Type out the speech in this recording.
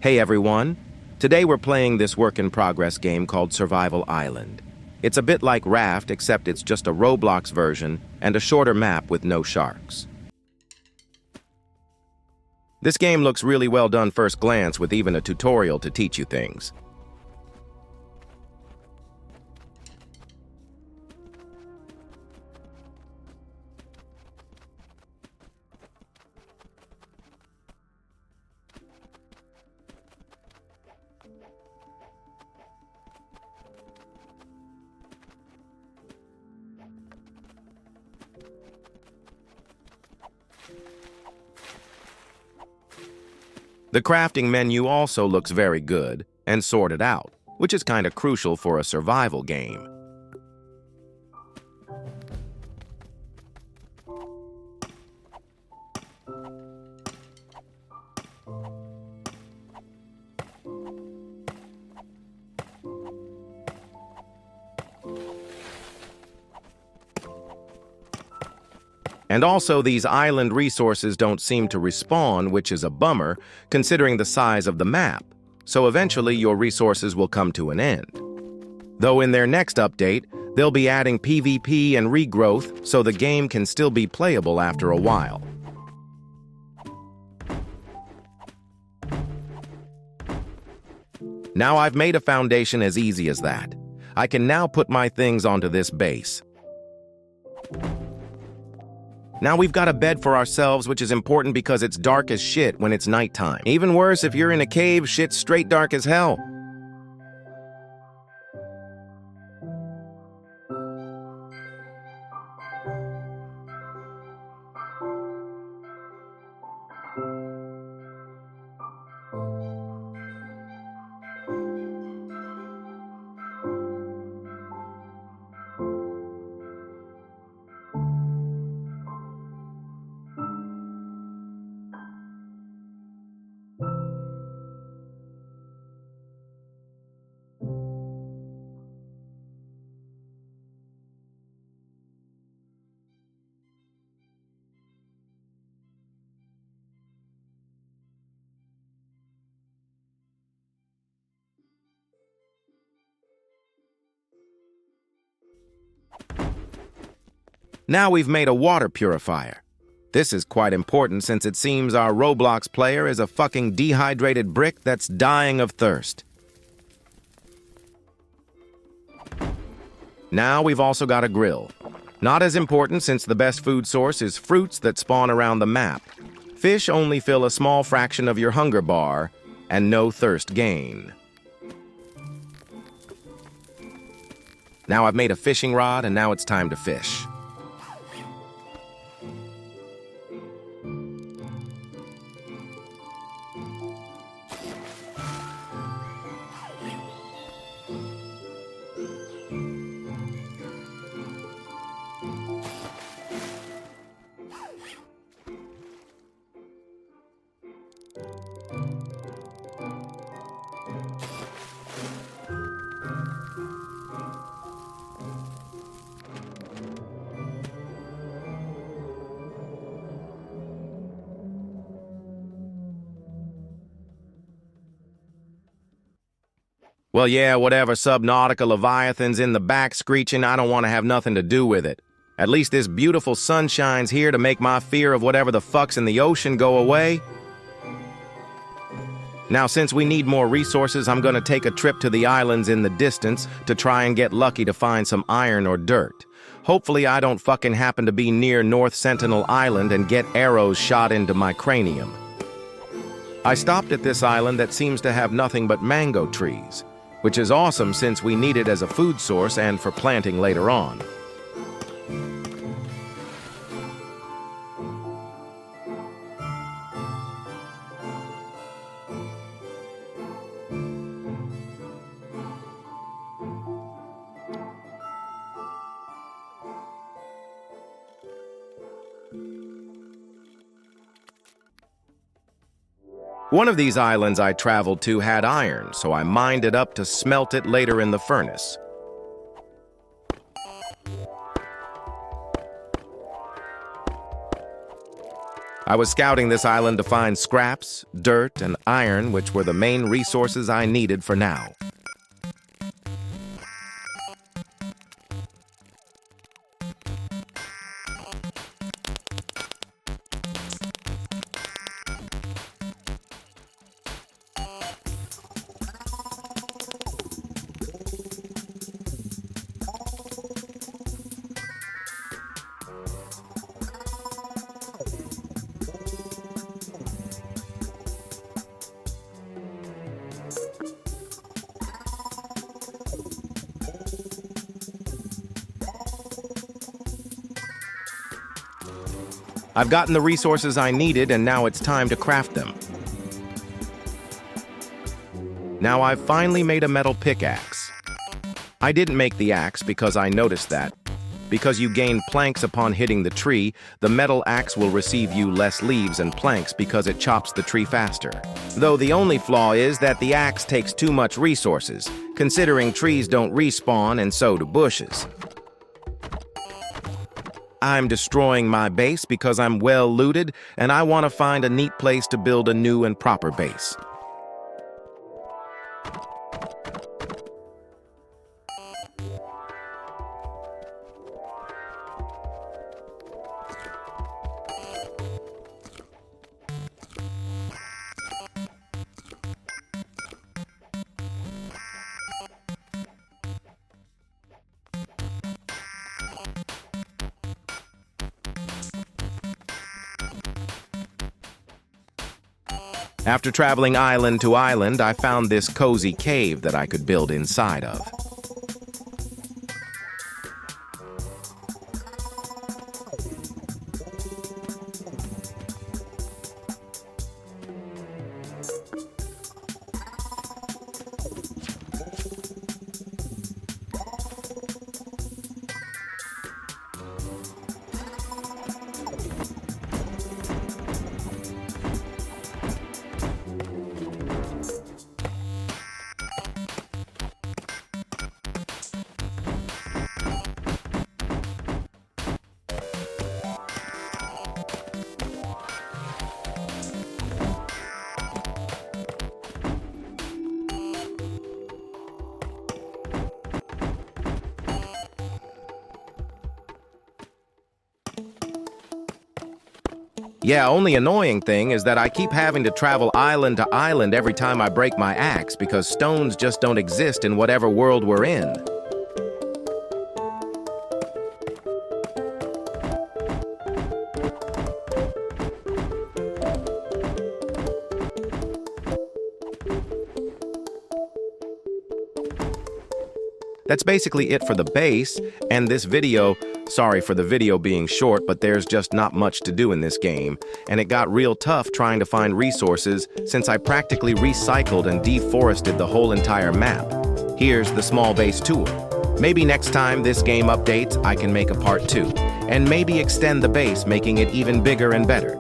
Hey everyone! Today we're playing this work-in-progress game called Survival Island. It's a bit like Raft, except it's just a Roblox version and a shorter map with no sharks. This game looks really well done first glance with even a tutorial to teach you things. The crafting menu also looks very good and sorted out, which is kind of crucial for a survival game. And also, these island resources don't seem to respawn, which is a bummer, considering the size of the map. So eventually, your resources will come to an end. Though in their next update, they'll be adding PvP and regrowth, so the game can still be playable after a while. Now I've made a foundation as easy as that. I can now put my things onto this base. Now we've got a bed for ourselves, which is important because it's dark as shit when it's nighttime. Even worse, if you're in a cave, shit's straight dark as hell. Now we've made a water purifier. This is quite important since it seems our Roblox player is a fucking dehydrated brick that's dying of thirst. Now we've also got a grill. Not as important since the best food source is fruits that spawn around the map. Fish only fill a small fraction of your hunger bar, and no thirst gain. Now I've made a fishing rod, and now it's time to fish. Well, yeah, whatever Subnautica Leviathan's in the back screeching, I don't want to have nothing to do with it. At least this beautiful sunshine's here to make my fear of whatever the fuck's in the ocean go away. Now, since we need more resources, I'm gonna take a trip to the islands in the distance to try and get lucky to find some iron or dirt. Hopefully I don't fucking happen to be near North Sentinel Island and get arrows shot into my cranium. I stopped at this island that seems to have nothing but mango trees, which is awesome since we need it as a food source and for planting later on. One of these islands I traveled to had iron, so I mined it up to smelt it later in the furnace. I was scouting this island to find scraps, dirt, and iron, which were the main resources I needed for now. I've gotten the resources I needed, and now it's time to craft them. Now I've finally made a metal pickaxe. I didn't make the axe because I noticed that. Because you gain planks upon hitting the tree, the metal axe will receive you less leaves and planks because it chops the tree faster. Though the only flaw is that the axe takes too much resources, considering trees don't respawn and so do bushes. I'm destroying my base because I'm well looted, and I want to find a neat place to build a new and proper base. After traveling island to island, I found this cozy cave that I could build inside of. Yeah, only annoying thing is that I keep having to travel island to island every time I break my axe because stones just don't exist in whatever world we're in. That's basically it for the base, and this video. Sorry for the video being short, but there's just not much to do in this game, and it got real tough trying to find resources since I practically recycled and deforested the whole entire map. Here's the small base tour. Maybe next time this game updates, I can make a part 2, and maybe extend the base, making it even bigger and better.